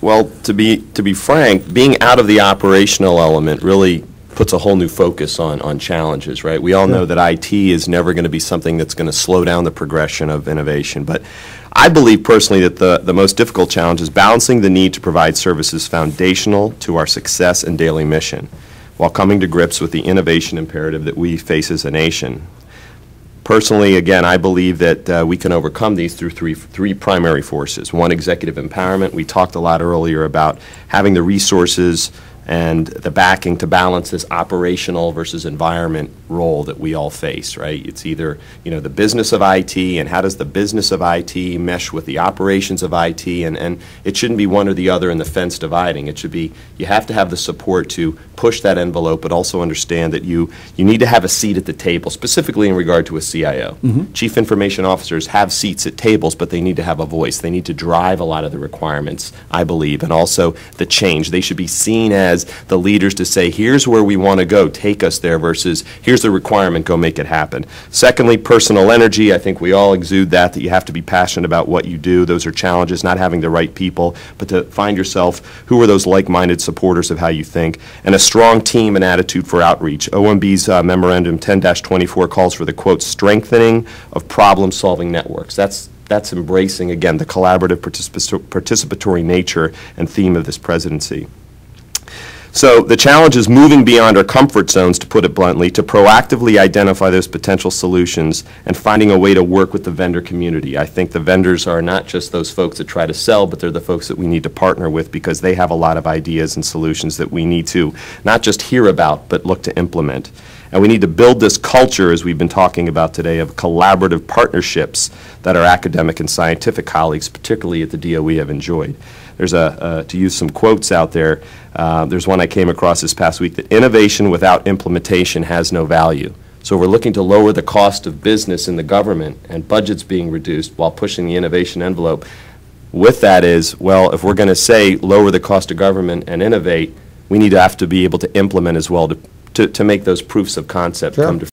Well, to be frank, being out of the operational element really puts a whole new focus on challenges, right? We all know that IT is never going to be something that's going to slow down the progression of innovation, but I believe personally that the most difficult challenge is balancing the need to provide services foundational to our success and daily mission, while coming to grips with the innovation imperative that we face as a nation. Personally, again, I believe that we can overcome these through three primary forces. One, executive empowerment. We talked a lot earlier about having the resources and the backing to balance this operational versus environment role that we all face, right? It's either, the business of IT, and how does the business of IT mesh with the operations of IT, and it shouldn't be one or the other and the fence dividing. It should be, you have to have the support to push that envelope, but also understand that you need to have a seat at the table, specifically in regard to a CIO. Mm-hmm. Chief information officers have seats at tables, but they need to have a voice. They need to drive a lot of the requirements, I believe, and also the change. They should be seen as the leaders to say, here's where we want to go, take us there, versus here's the requirement, go make it happen. Secondly, personal energy. I think we all exude that you have to be passionate about what you do. Those are challenges, not having the right people, but to find yourself, who are those like-minded supporters of how you think, and a strong team and attitude for outreach. OMB's Memorandum 10-24 calls for the, quote, strengthening of problem-solving networks. That's embracing, again, the collaborative participatory nature and theme of this presidency. So the challenge is moving beyond our comfort zones, to put it bluntly, to proactively identify those potential solutions and finding a way to work with the vendor community. I think the vendors are not just those folks that try to sell, but they're the folks that we need to partner with, because they have a lot of ideas and solutions that we need to not just hear about, but look to implement. And we need to build this culture, as we've been talking about today, of collaborative partnerships that our academic and scientific colleagues, particularly at the DOE, have enjoyed. There's to use some quotes out there, there's one I came across this past week, that innovation without implementation has no value. So we're looking to lower the cost of business in the government and budgets being reduced while pushing the innovation envelope. With that is, well, if we're going to say lower the cost of government and innovate, we need to have to be able to implement as well to make those proofs of concept come to